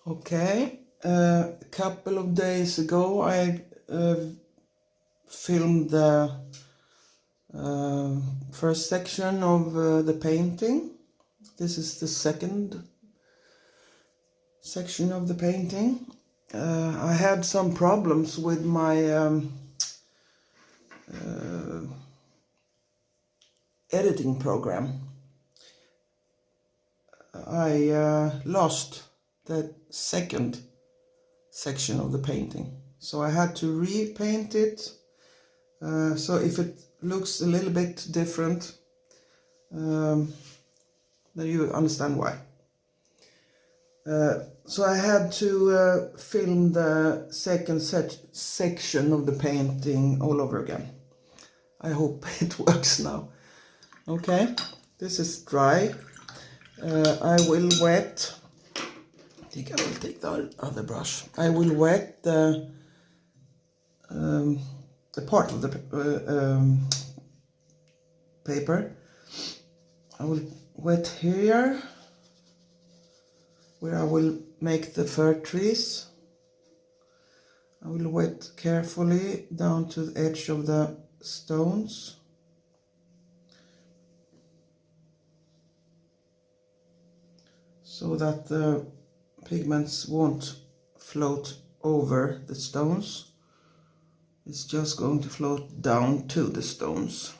Okay, a couple of days ago I filmed the first section of the painting. This is the second section of the painting. I had some problems with my editing program. I lost the second section of the painting, so I had to repaint it. So if it looks a little bit different, then you understand why. So I had to film the second section of the painting all over again. I hope it works now. Okay, this is dry. I will wet. I think I will take the other brush. I will wet the part of the paper. I will wet here, where I will make the fir trees. I will wet carefully down to the edge of the stones. So that the pigments won't float over the stones. It's just going to float down to the stones.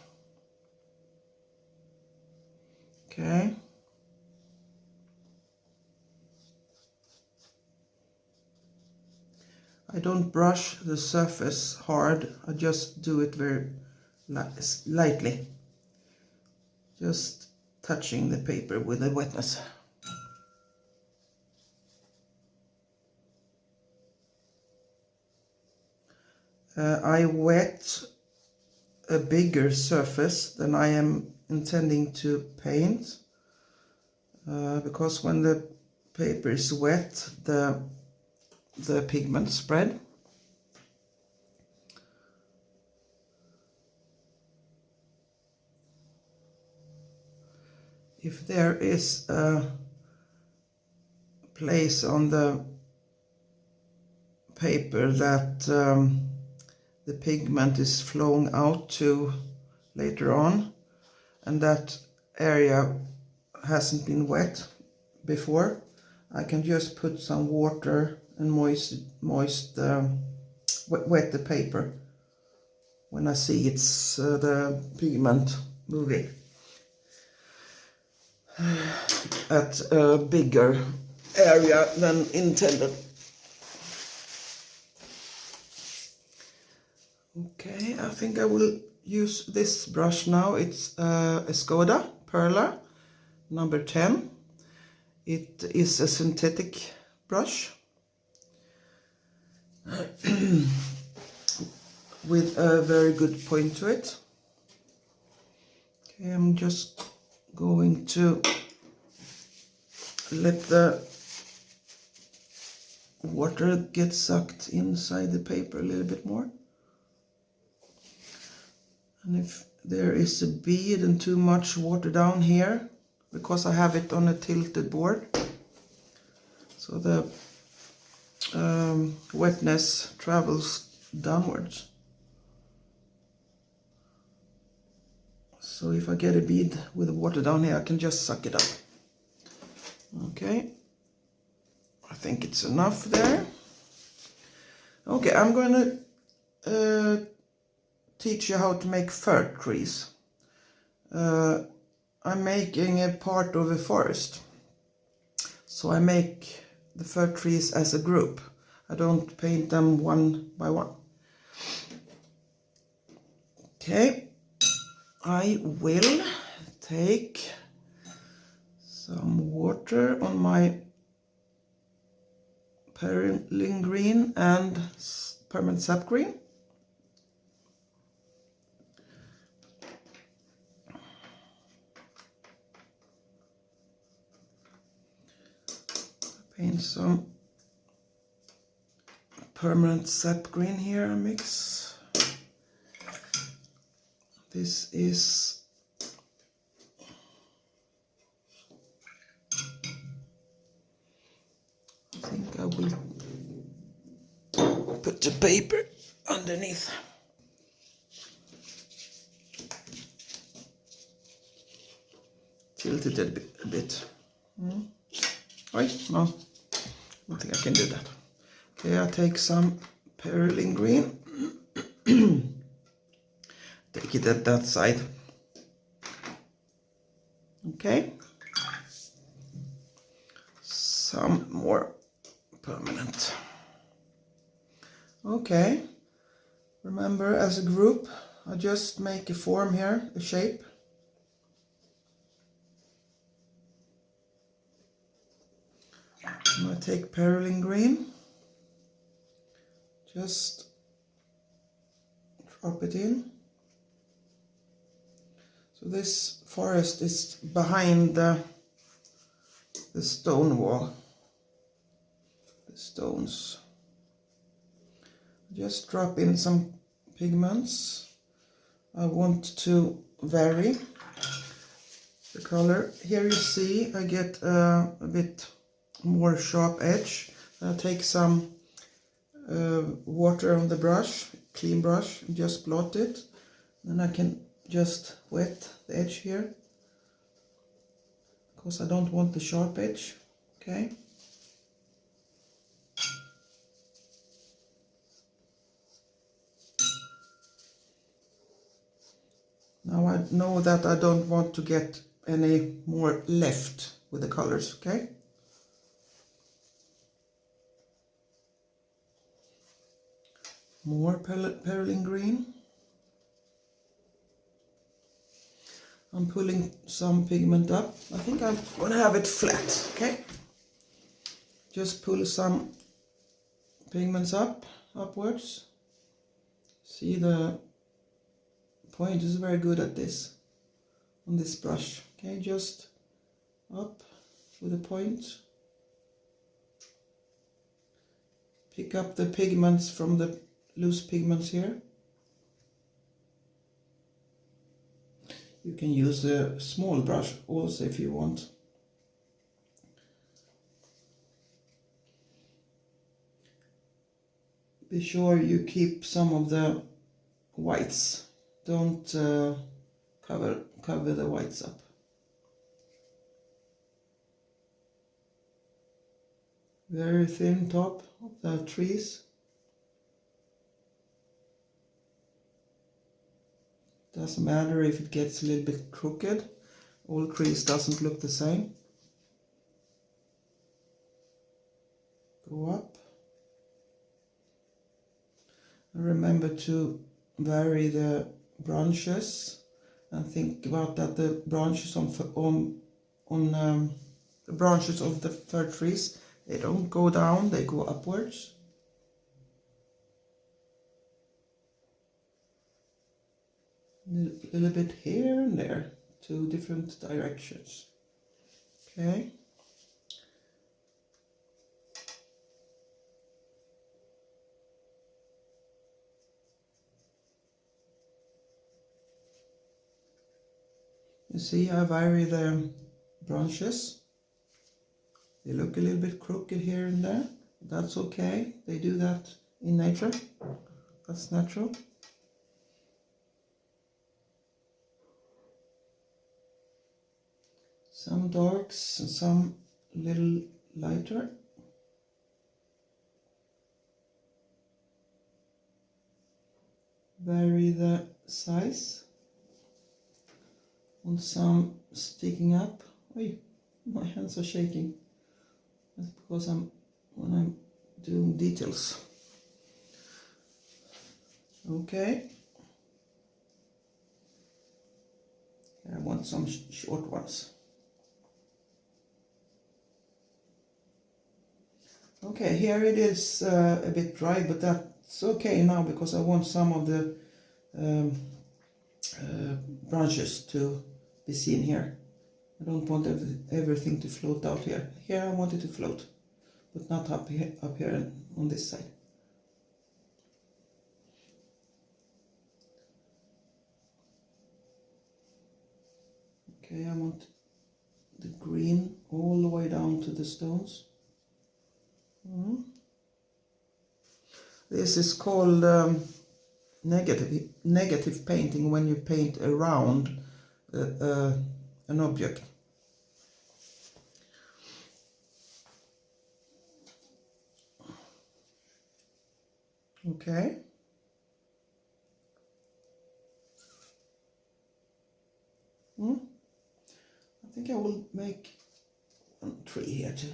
Okay. I don't brush the surface hard, I just do it very lightly. Just touching the paper with the wetness. I wet a bigger surface than I am intending to paint, because when the paper is wet, the pigment spread. If there is a place on the paper that the pigment is flowing out to later on, and that area hasn't been wet before, I can just put some water and wet the paper when I see it's the pigment moving at a bigger area than intended. Okay, I think I will use this brush now. It's Escoda Perla number 10. It is a synthetic brush with a very good point to it. Okay, I'm just going to let the water get sucked inside the paper a little bit more. And if there is a bead and too much water down here, because I have it on a tilted board, so the wetness travels downwards. So if I get a bead with the water down here, I can just suck it up. Okay, I think it's enough there. Okay, I'm going to teach you how to make fir trees. I'm making a part of a forest, so I make the fir trees as a group. I don't paint them one by one. Okay, I will take some water on my Perylene green and permanent sap green. Paint some permanent sap green here, mix. This is I think I will put the paper underneath. Tilt it a bit. Wait, no, I don't think I can do that. Okay, I take some Perylene green. Take it at that side. Okay. Some more permanent. Okay. Remember, as a group, I just make a form here, a shape. And I take Perylene green. Just drop it in. So this forest is behind the stone wall. The stones. Just drop in some pigments. I want to vary the color. Here you see I get a bit more sharp edge. I take some water on the brush, clean brush, and just blot it. Then I can just wet the edge here, because I don't want the sharp edge. Okay. Now I know that I don't want to get any more left with the colors, okay? More Perylene green. I'm pulling some pigment up. I think I'm gonna have it flat, okay? Just pull some pigments upwards. See, the point is very good at this, on this brush. Okay, just up with a point. Pick up the pigments from the loose pigments here. You can use a small brush also if you want. Be sure you keep some of the whites. Don't cover the whites up. Very thin top of the trees. Doesn't matter if it gets a little bit crooked. All trees doesn't look the same. Go up. And remember to vary the branches, and think about that the branches on the branches of the fir trees, they don't go down, they go upwards. A little bit here and there, two different directions. Okay. You see, I vary the branches. They look a little bit crooked here and there. That's okay. They do that in nature. That's natural. Some darks and some little lighter. Vary the size. On some sticking up. Oi, my hands are shaking. That's because when I'm doing details. Okay. I want some short ones. Okay, here it is a bit dry, but that's okay now because I want some of the branches to be seen here. I don't want everything to float out here. Here I want it to float, but not up here on this side. Okay, I want the green all the way down to the stones. This is called negative painting, when you paint around an object. Okay. I think I will make one tree here too.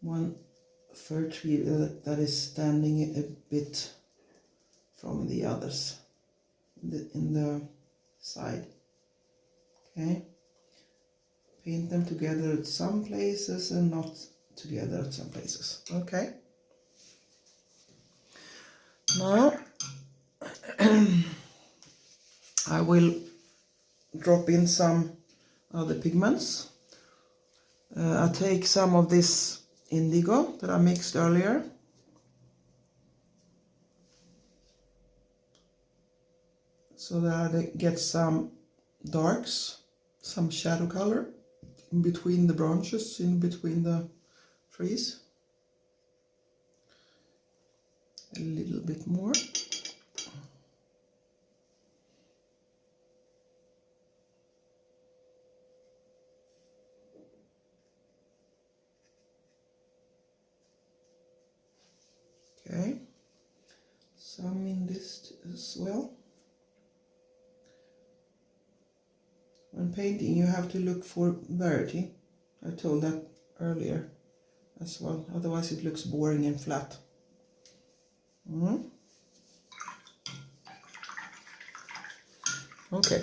One fir tree that is standing a bit from the others in the side. Okay. Paint them together at some places and not together at some places. Okay. Now I will drop in some other pigments. I take some of this indigo that I mixed earlier. So that I get some darks, some shadow color in between the branches, in between the trees. A little bit more. Okay, some in this as well. When painting you have to look for variety. I told that earlier as well, otherwise it looks boring and flat. Okay,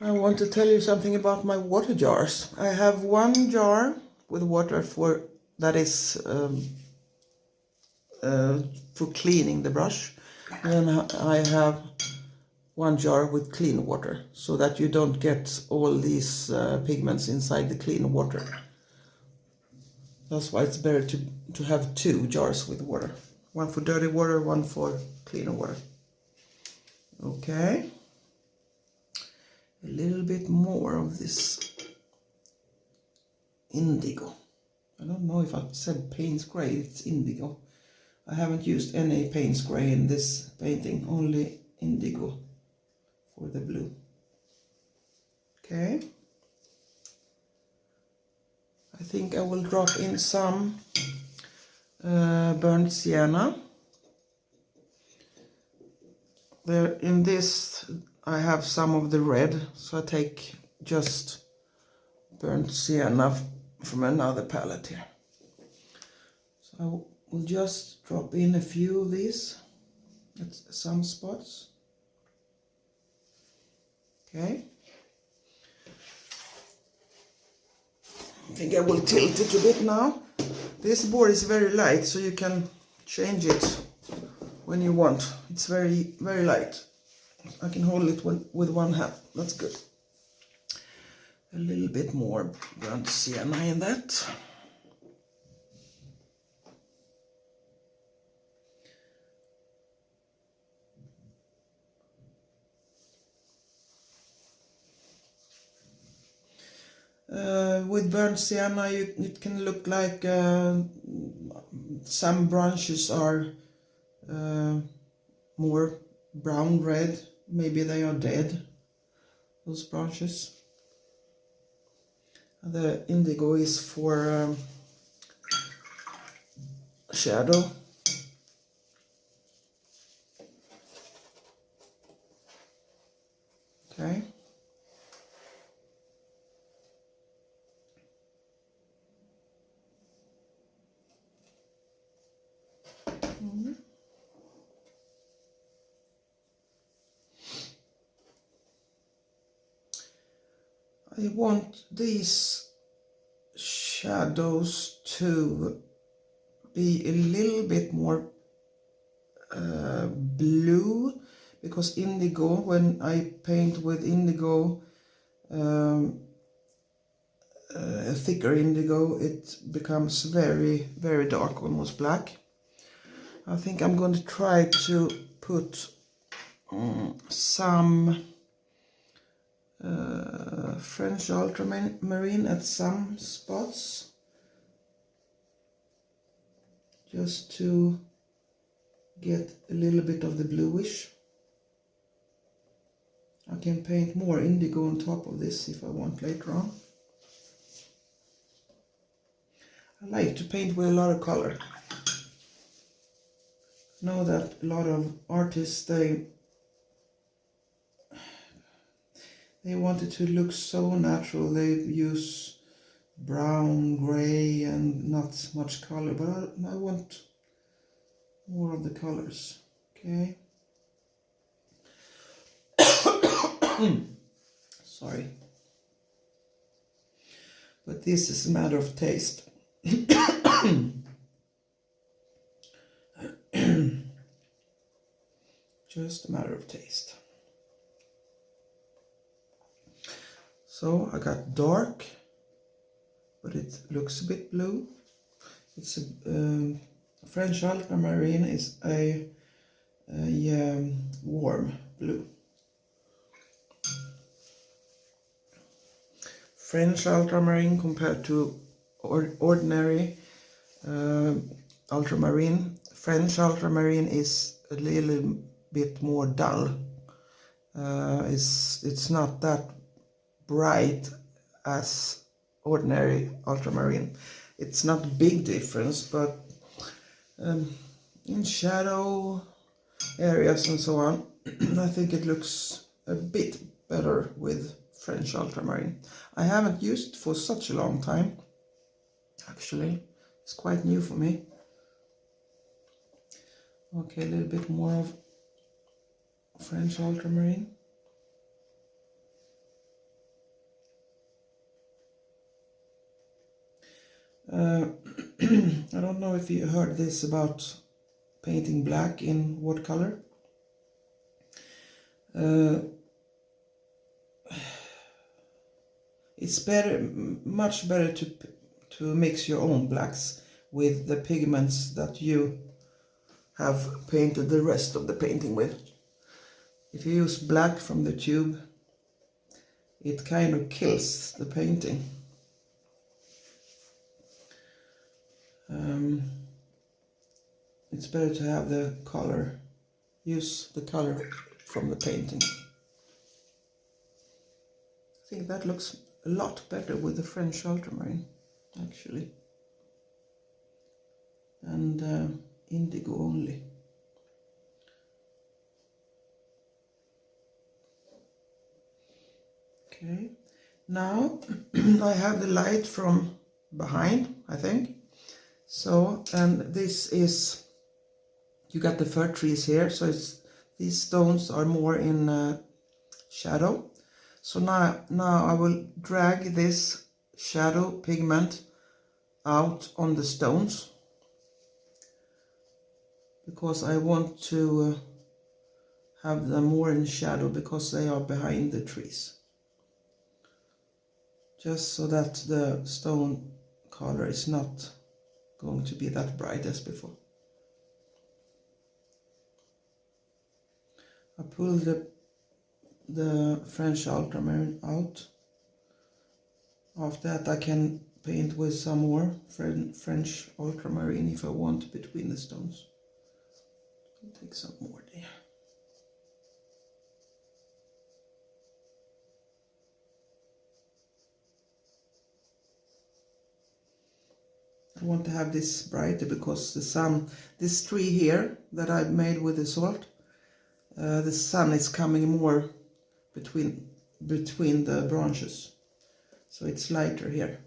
I want to tell you something about my water jars. I have one jar with water that is for cleaning the brush, and I have one jar with clean water, so that you don't get all these pigments inside the clean water. That's why it's better to have two jars with water. One for dirty water, one for cleaner water. Okay. A little bit more of this indigo. I don't know if I said Payne's Gray, it's indigo. I haven't used any Payne's Gray in this painting, only indigo for the blue. Okay. I think I will drop in some burnt sienna. There in this I have some of the red, so I take just burnt sienna from another palette here. So I will just drop in a few of these at some spots. Okay. I think I will tilt it a bit now. This board is very light, so you can change it when you want. It's very, very light. I can hold it with one hand. That's good. A little bit more burnt sienna in that. With burnt sienna, it can look like some branches are more brown red. Maybe they are dead, those branches. The indigo is for shadow. Okay. I want these shadows to be a little bit more blue, because indigo, when I paint with indigo, a thicker indigo, it becomes very, very dark, almost black. I think I'm going to try to put some French ultramarine at some spots, just to get a little bit of the bluish. I can paint more indigo on top of this if I want later on. I like to paint with a lot of color. I know that a lot of artists, they want it to look so natural. They use brown, gray and not much color, but I want more of the colors. Okay. Sorry. But this is a matter of taste. Just a matter of taste. So I got dark, but it looks a bit blue. It's a French ultramarine is a warm blue. French ultramarine compared to ordinary ultramarine. French ultramarine is a little bit more dull. It's not that bright as ordinary ultramarine. It's not a big difference, but in shadow areas and so on, I think it looks a bit better with French ultramarine. I haven't used it for such a long time, actually. It's quite new for me. Okay, a little bit more of French ultramarine. I don't know if you heard this about painting black in watercolor. It's much better to mix your own blacks with the pigments that you have painted the rest of the painting with. If you use black from the tube, it kind of kills the painting. It's better to have the color, use the color from the painting. I think that looks a lot better with the French ultramarine, actually, and indigo only. Okay, now I have the light from behind, I think. So, and this is, you got the fir trees here, so these stones are more in shadow. So now I will drag this shadow pigment out on the stones, because I want to have them more in shadow because they are behind the trees. Just so that the stone color is not going to be that bright as before. I pull the French ultramarine out. After that I can paint with some more French ultramarine if I want between the stones. I'll take some more there. I want to have this brighter because the sun, this tree here that I made with the salt, the sun is coming more between the branches, so it's lighter here.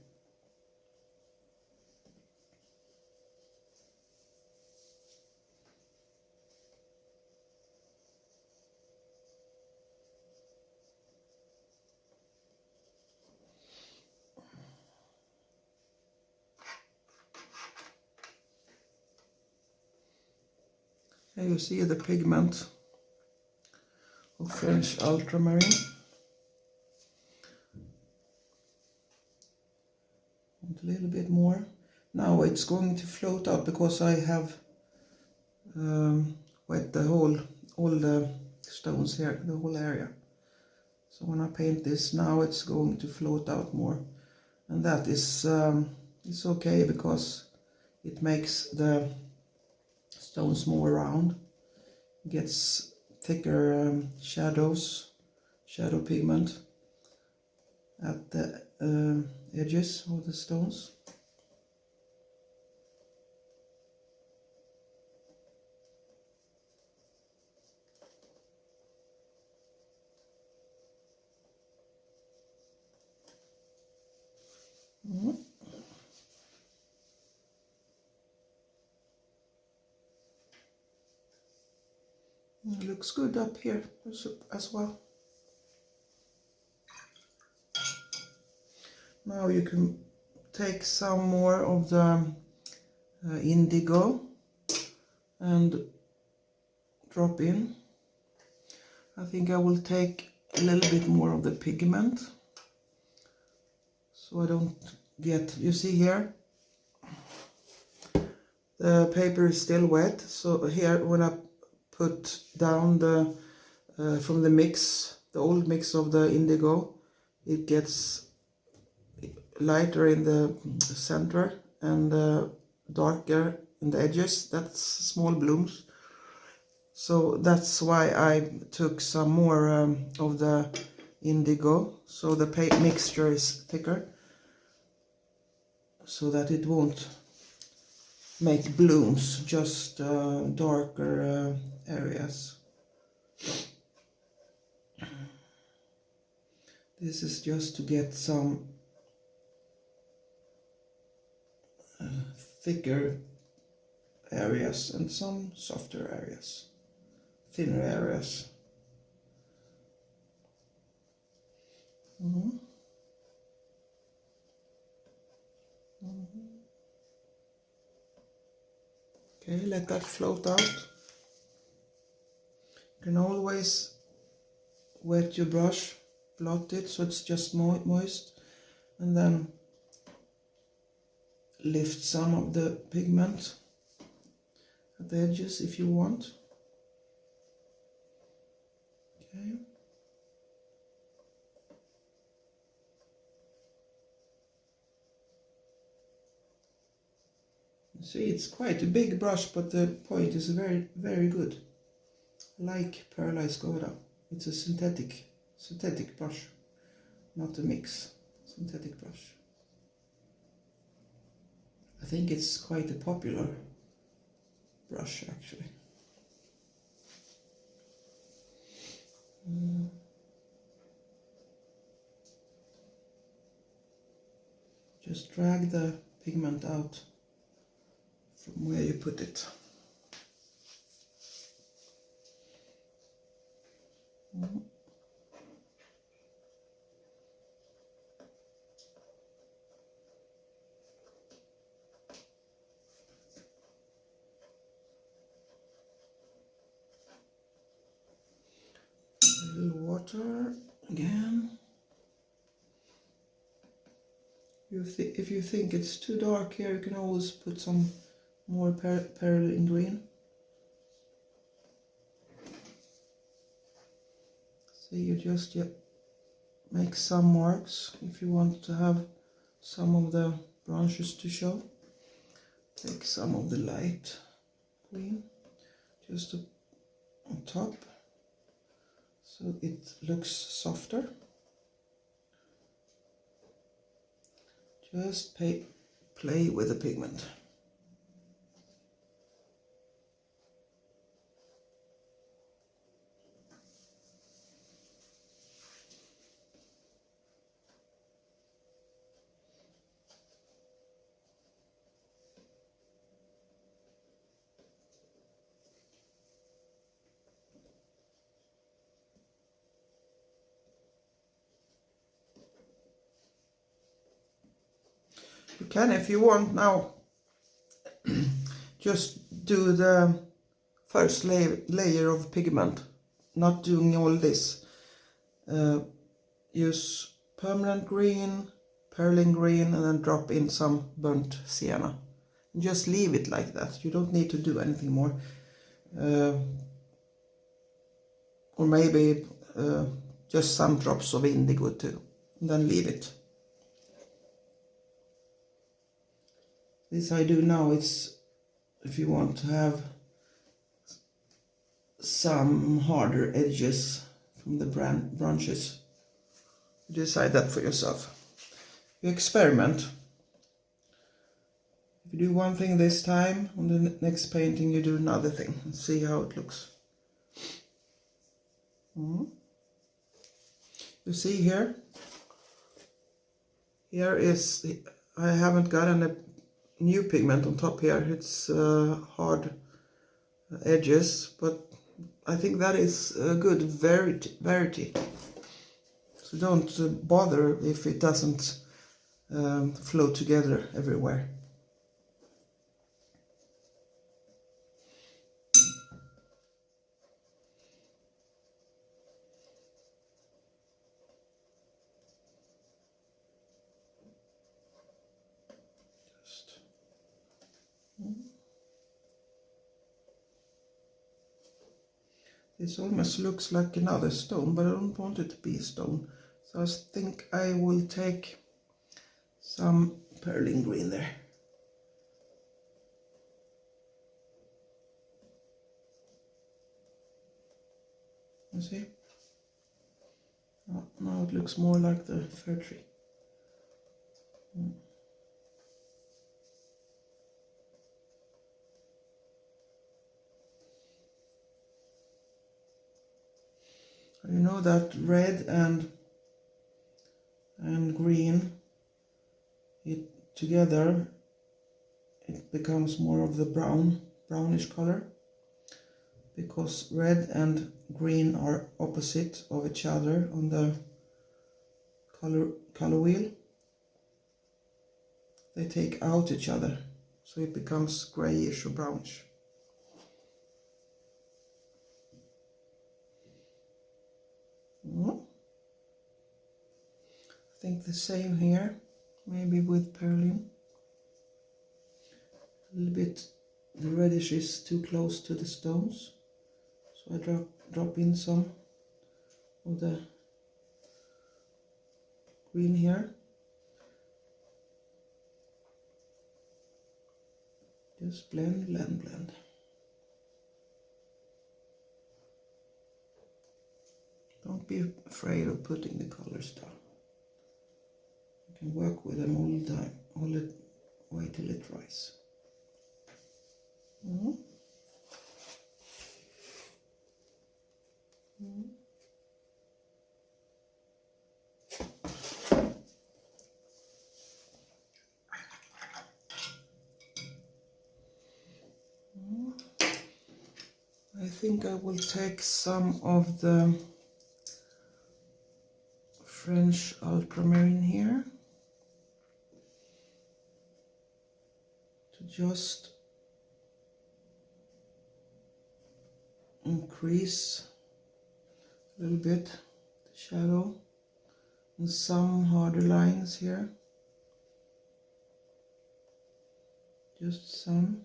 Here you see the pigment of French ultramarine. And a little bit more. Now it's going to float out because I have wet all the stones here, the whole area. So when I paint this now, it's going to float out more, and that is it's okay because it makes the stones more round, gets thicker shadow pigment at the edges of the stones. It looks good up here as well. Now you can take some more of the indigo and drop in. I think I will take a little bit more of the pigment, so I don't get, you see here, the paper is still wet, so here when I put down the from the mix, the old mix of the indigo, it gets lighter in the center and darker in the edges. That's small blooms, so that's why I took some more of the indigo, so the mixture is thicker, so that it won't make blooms, just darker areas. This is just to get some thicker areas and some softer areas, thinner areas. Okay, let that float out. You can always wet your brush, blot it so it's just moist, and then lift some of the pigment at the edges if you want. Okay. See, it's quite a big brush, but the point is very, very good. Like Perla Escoda. It's a synthetic brush, not a mix. Synthetic brush. I think it's quite a popular brush actually. Just drag the pigment out from where you put it. A little water again. If you think it's too dark here, you can always put some more Perylene green. So you just make some marks if you want to have some of the branches to show. Take some of the light green just on top so it looks softer. Just play with the pigment. You can, if you want now, just do the first layer of pigment, not doing all this. Use permanent green, Perylene green, and then drop in some burnt sienna. And just leave it like that. You don't need to do anything more. Or maybe just some drops of indigo too, and then leave it. This I do now, it's if you want to have some harder edges from the branches. You decide that for yourself. You experiment. If you do one thing this time, on the next painting you do another thing and see how it looks. You see here is, I haven't got any new pigment on top here, it's hard edges, but I think that is a good variety. So don't bother if it doesn't flow together everywhere. This almost looks like another stone, but I don't want it to be a stone. So I think I will take some Perylene green there. You see? Oh, now it looks more like the fir tree. You know that red and green, together it becomes more of the brownish color, because red and green are opposite of each other on the color wheel. They take out each other, so it becomes grayish or brownish. I think the same here, maybe with Perylene. A little bit, the reddish is too close to the stones, so I drop in some of the green here. Just blend, blend, blend. Don't be afraid of putting the colors down. You can work with them all the time, all the way till it dries. I think I will take some of the French ultramarin here to just increase a little bit the shadow and some harder lines here, just some.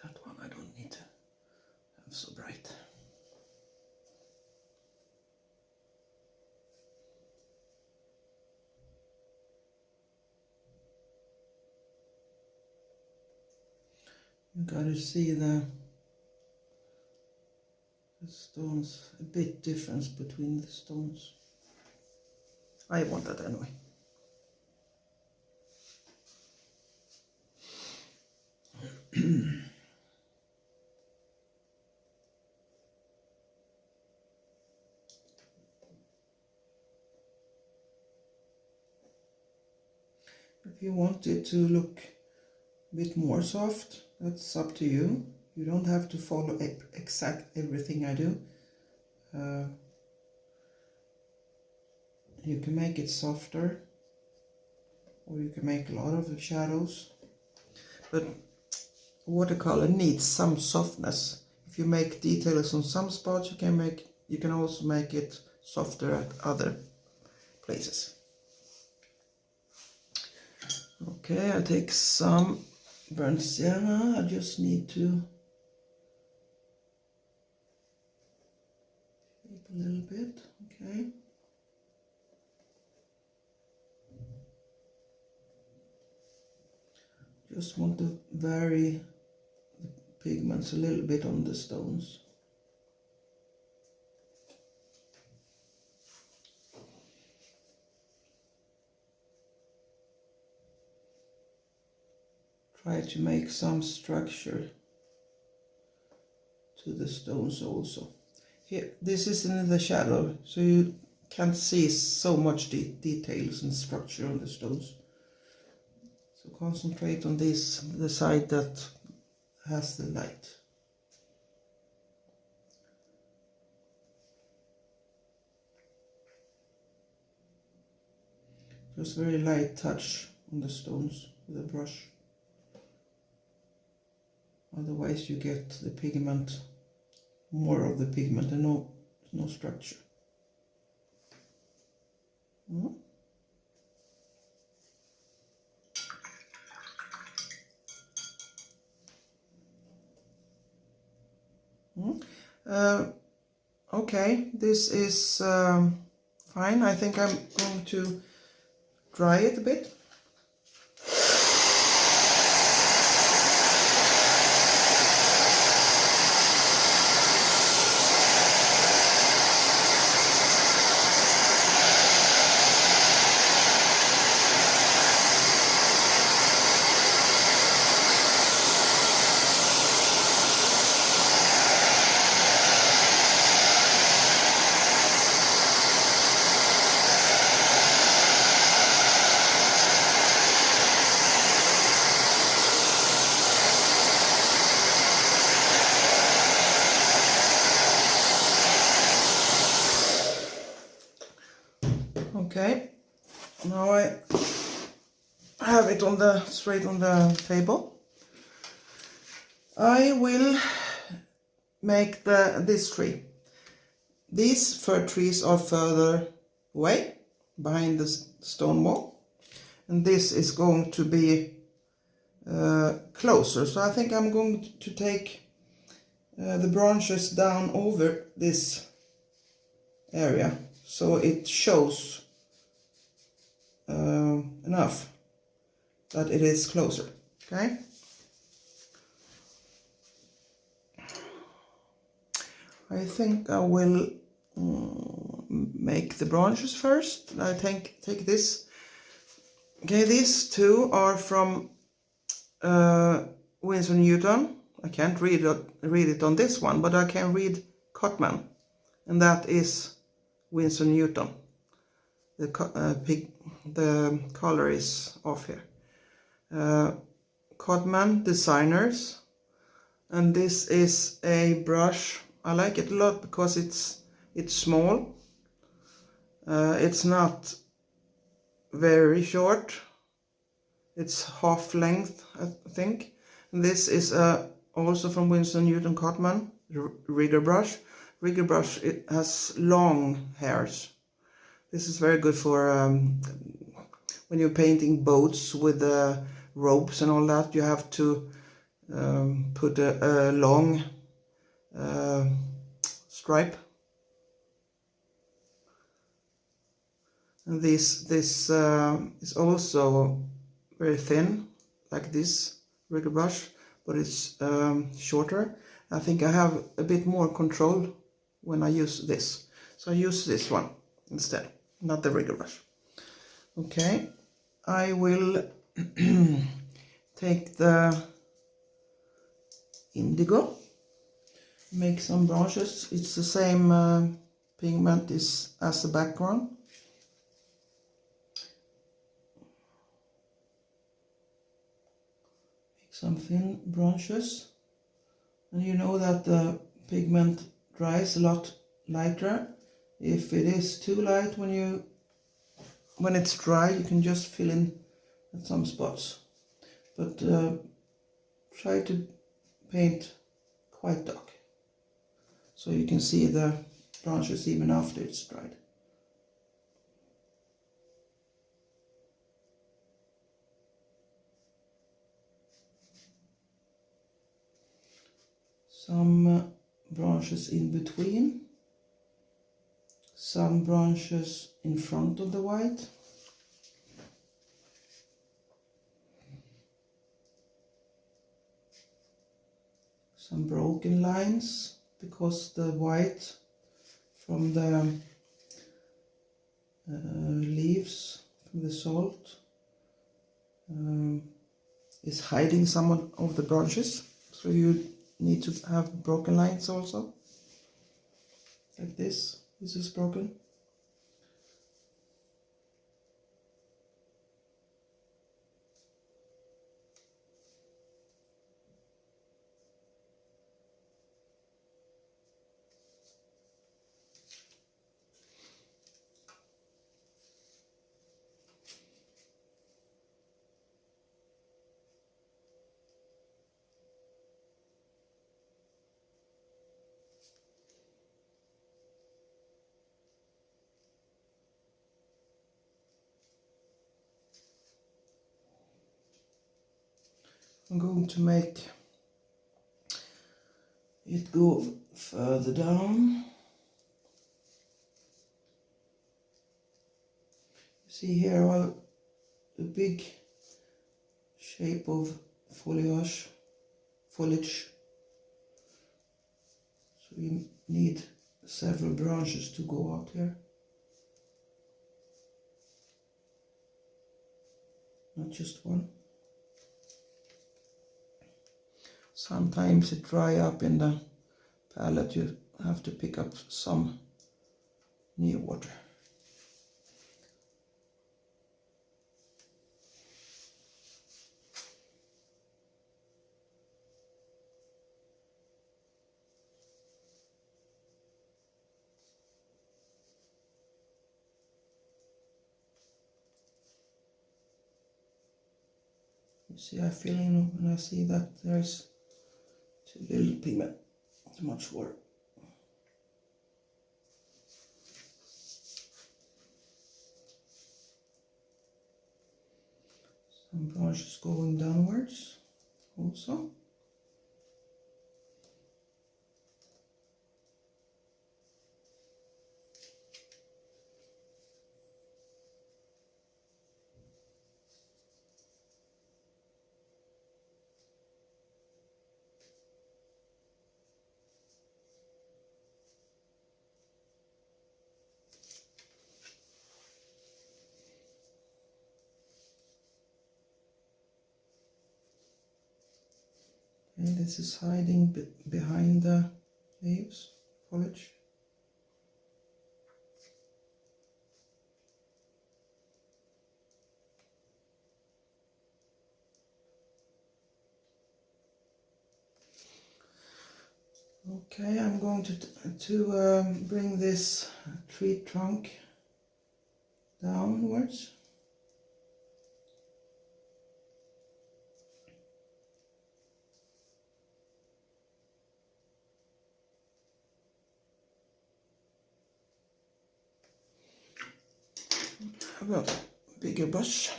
That one I don't need to have so bright. You gotta see the stones, a bit difference between the stones. I want that anyway. If you want it to look a bit more soft, that's up to you. You don't have to follow exact everything I do. You can make it softer, or you can make a lot of the shadows. But watercolor needs some softness. If you make details on some spots, you can also make it softer at other places. Okay, I take some burnt sienna. I just need to make a little bit. Okay. Just want to vary the pigments a little bit on the stones. Try to make some structure to the stones also. Here, this is in the shadow, so you can't see so much details and structure on the stones. So concentrate on this, the side that has the light. Just very light touch on the stones with a brush. Otherwise you get the pigment, more of the pigment and no structure. Okay, this is fine. I think I'm going to dry it a bit. Okay, now I have it straight on the table. I will make this tree. These fir trees are further away behind the stone wall, and this is going to be closer. So I think I'm going to take the branches down over this area so it shows enough that it is closer. Okay. I think I will make the branches first. I take this. Okay, these two are from Winson Newton. I can't read it on this one, but I can read Cotman, and that is Winson Newton. The color is off here. Cotman Designers, and this is a brush. I like it a lot because it's small. It's not very short. It's half length, I think. And this is also from Winson Newton Cotman rigger brush. Rigger brush, it has long hairs. This is very good for when you're painting boats with ropes and all that. You have to put a long stripe. And this is also very thin, like this rigger brush, but it's shorter. I think I have a bit more control when I use this, so I use this one instead, not the rigger brush. Okay, I will take the Indigo. Make some branches. It's the same pigment as the background. Make some thin branches. And you know that the pigment dries a lot lighter. If it is too light when it's dry, you can just fill in at some spots. But try to paint quite dark, so you can see the branches even after it's dried. Some branches in between, some branches in front of the white. Some broken lines because the white from the leaves, from the salt, is hiding some of the branches, so you need to have broken lines also, like this. This is broken. I'm going to make it go further down. You see here a big shape of foliage. So we need several branches to go out here. Not just one. Sometimes it dry up in the palette, you have to pick up some near water. You see, I fill in when I see that there's too little pigment, too much water. Some branches going downwards also. And this is hiding behind the leaves, foliage. Okay, I'm going to bring this tree trunk downwards. Have a bigger brush.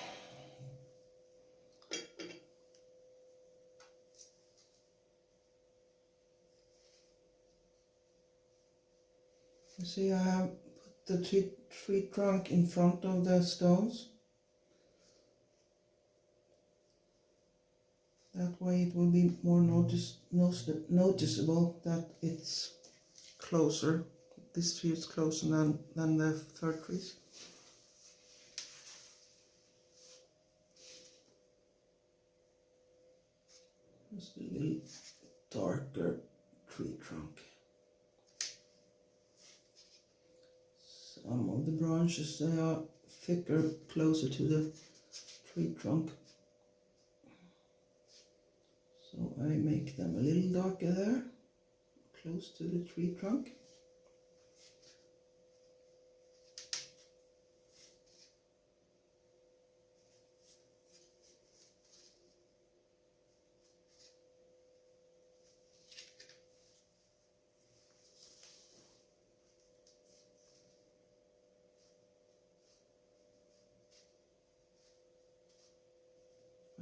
You see, I have put the tree trunk in front of the stones. That way it will be more noticeable that it's closer. This tree is closer than the FIR trees. Just a little darker tree trunk. Some of the branches, they are thicker, closer to the tree trunk. So I make them a little darker there, close to the tree trunk.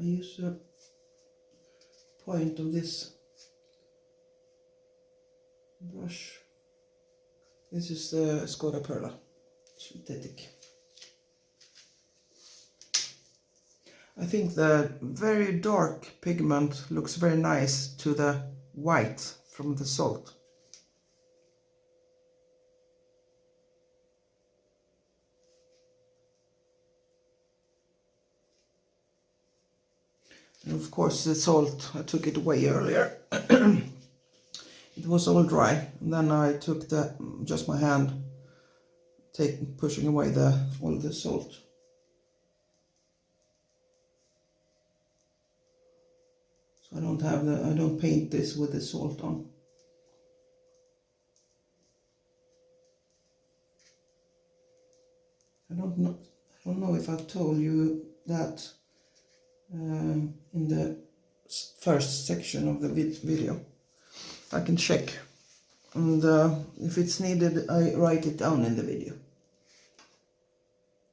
I use the point of this brush. This is the Escoda perla, synthetic. I think the very dark pigment looks very nice to the white from the salt. And of course the salt, I took it away earlier. It was all dry, and then I took just my hand, pushing away all the salt. So I don't paint this with the salt on. I don't know if I told you that in the first section of the video. I can check, and if it's needed I write it down in the video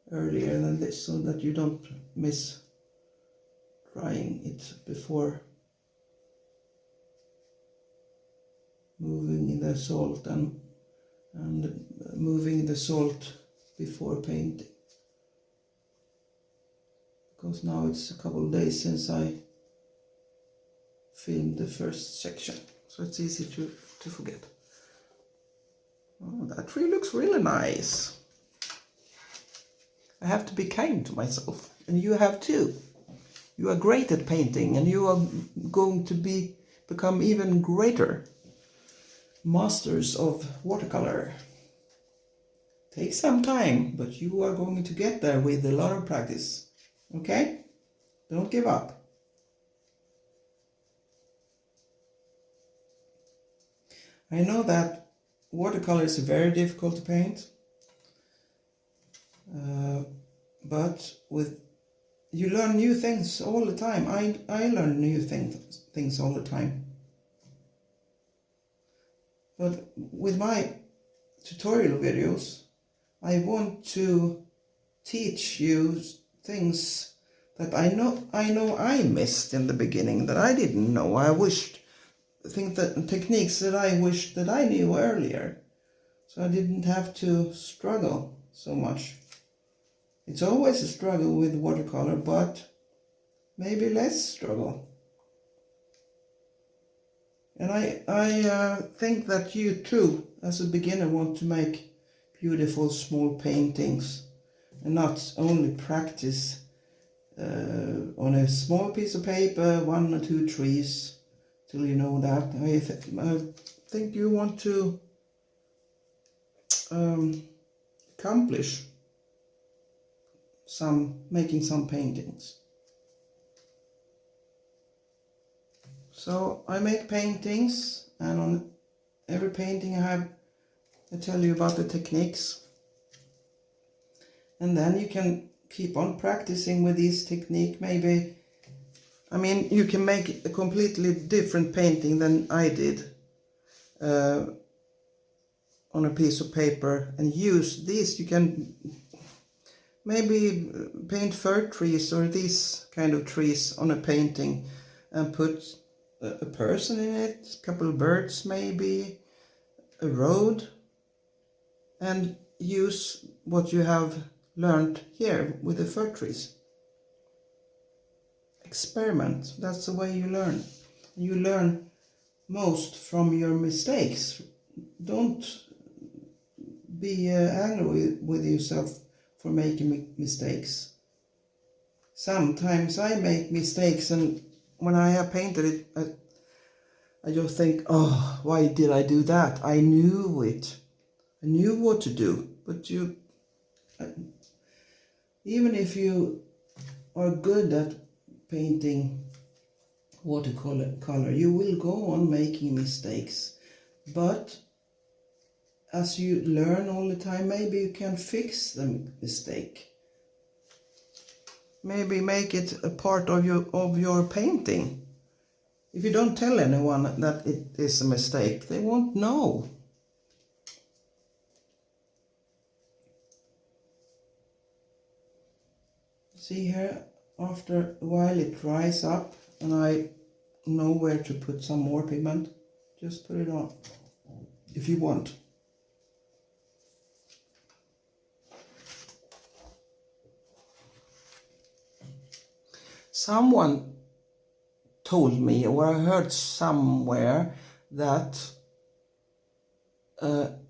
earlier than this, so that you don't miss drying it before moving the salt and moving the salt before painting, because now it's a couple of days since I filmed the first section, so it's easy to forget. Oh, that tree looks really nice. I have to be kind to myself, and you have too. You are great at painting, and you are going to become even greater masters of watercolor. Take some time, but you are going to get there with a lot of practice. Okay? Don't give up. I know that watercolor is very difficult to paint, but you learn new things all the time. I learn new things all the time. But with my tutorial videos, I want to teach you things that I know I missed in the beginning, that I didn't know. Techniques that I wished that I knew earlier, so I didn't have to struggle so much. It's always a struggle with watercolor, but maybe less struggle. And I think that you too, as a beginner, want to make beautiful small paintings and not only practice on a small piece of paper, 1 or 2 trees, till you know that. I think you want to accomplish making some paintings. So I make paintings, and on every painting I tell you about the techniques, and then you can keep on practicing with this technique. Maybe, I mean, you can make a completely different painting than I did on a piece of paper and use this. You can maybe paint fir trees or these kind of trees on a painting and put a person in it, a couple of birds maybe, a road, and use what you have learned here with the fir trees. Experiment, that's the way you learn. You learn most from your mistakes. Don't be angry with yourself for making mistakes. Sometimes I make mistakes, and when I have painted it, I just think, oh, why did I do that? I knew it. I knew what to do. But even if you are good at painting watercolor, you will go on making mistakes. But as you learn all the time, maybe you can fix the mistake. Maybe make it a part of your painting. If you don't tell anyone that it is a mistake, they won't know. See here, after a while it dries up and I know where to put some more pigment. Just put it on if you want. Someone told me, or I heard somewhere, that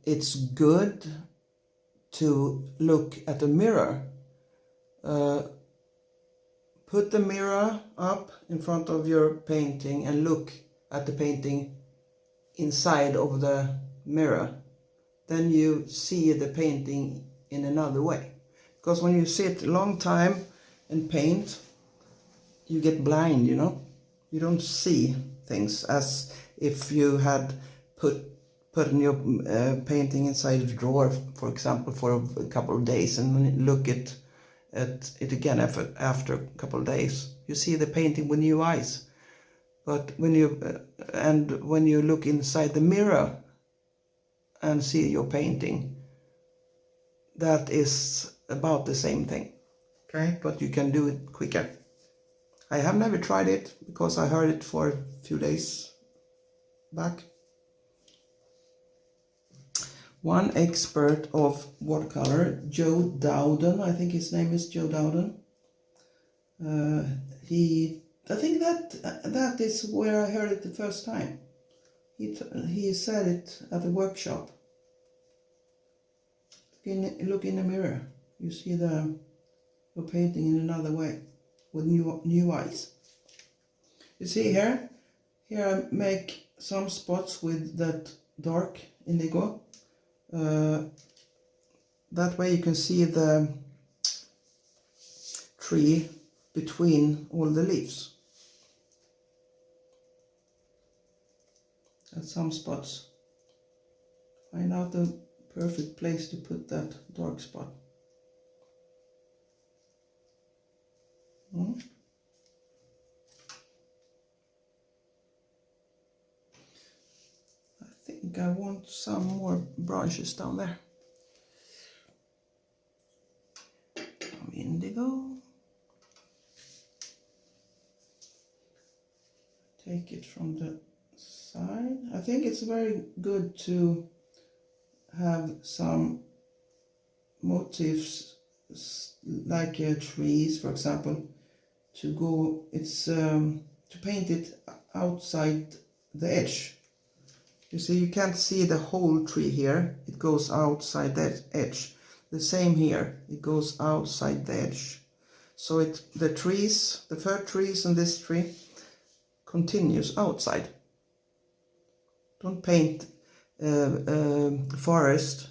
it's good to look at a mirror. Put the mirror up in front of your painting and look at the painting inside of the mirror. Then you see the painting in another way. Because when you sit a long time and paint, you get blind, you know. You don't see things as if you had put in your painting inside a drawer, for example, for a couple of days, and when you look at it again after a couple of days, you see the painting with new eyes. But when you look inside the mirror and see your painting, that is about the same thing. Okay, but you can do it quicker. I have never tried it because I heard it for a few days back. One expert of watercolor, Joe Dowden, I think his name is Joe Dowden. I think that is where I heard it the first time. He said it at the workshop. Look in the mirror. You see your painting in another way with new eyes. You see here I make some spots with that dark indigo. That way you can see the tree between all the leaves. At some spots. Find out the perfect place to put that dark spot. I think I want some more branches down there. Some indigo. Take it from the side. I think it's very good to have some motifs like trees, for example, to paint it outside the edge. You see, you can't see the whole tree here. It goes outside that edge. The same here. It goes outside the edge. So the trees, the FIR trees and this tree continues outside. Don't paint forest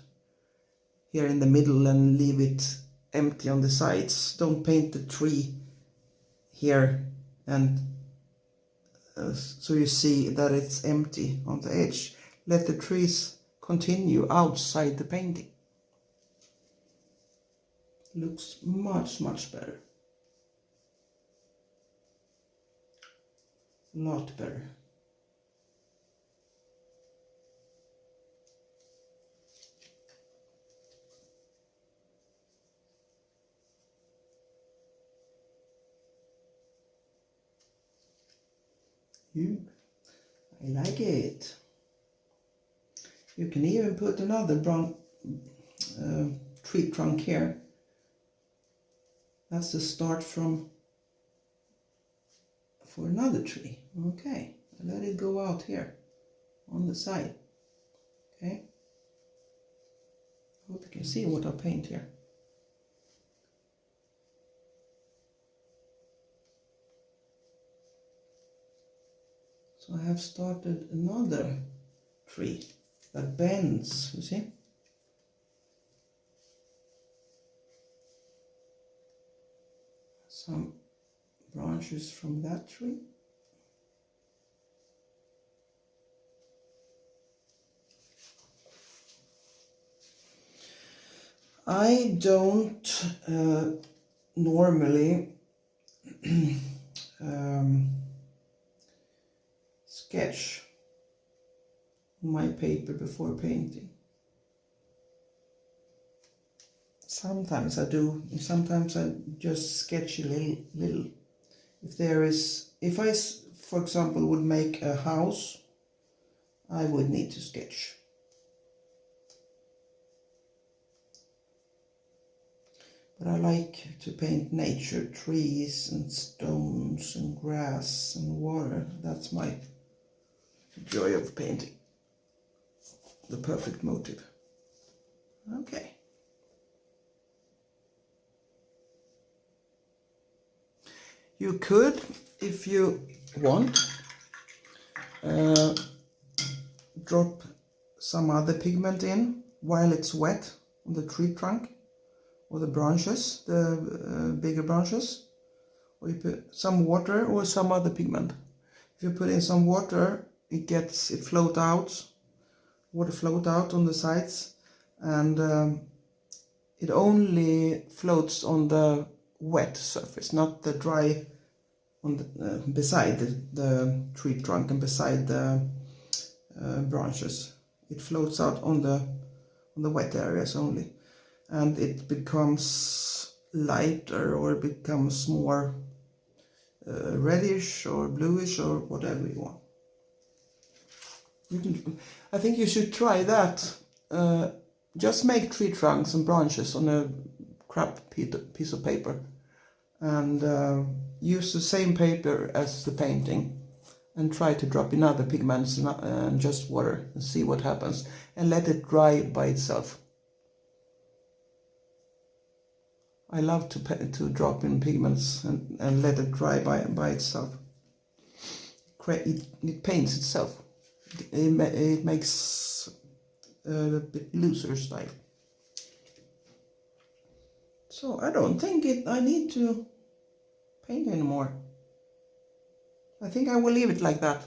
here in the middle and leave it empty on the sides. Don't paint the tree here and so you see that it's empty on the edge. Let the trees continue outside the painting. Looks much better. A lot better. I like it. You can even put another tree trunk here. That's the start for another tree. Okay, let it go out here on the side. Okay. Hope you can see what I paint here. So I have started another tree that bends, you see? Some branches from that tree. I don't normally sketch my paper before painting. Sometimes I do, sometimes I just sketch a little. If I, for example, would make a house, I would need to sketch. But I like to paint nature, trees and stones and grass and water. That's my joy of painting. The perfect motive. Okay. You could, if you want, drop some other pigment in while it's wet on the tree trunk or the branches, the bigger branches, or you put some water or some other pigment. If you put in some water, water float out on the sides, and it only floats on the wet surface, not the dry on the beside the tree trunk and beside the branches. It floats out on the wet areas only, and it becomes lighter, or it becomes more reddish or bluish or whatever you want. I think you should try that. Just make tree trunks and branches on a crap piece of paper, and use the same paper as the painting, and try to drop in other pigments and just water and see what happens, and let it dry by itself. I love to drop in pigments and let it dry by itself. It paints itself. It makes a bit looser style. So I don't think I need to paint anymore. I think I will leave it like that.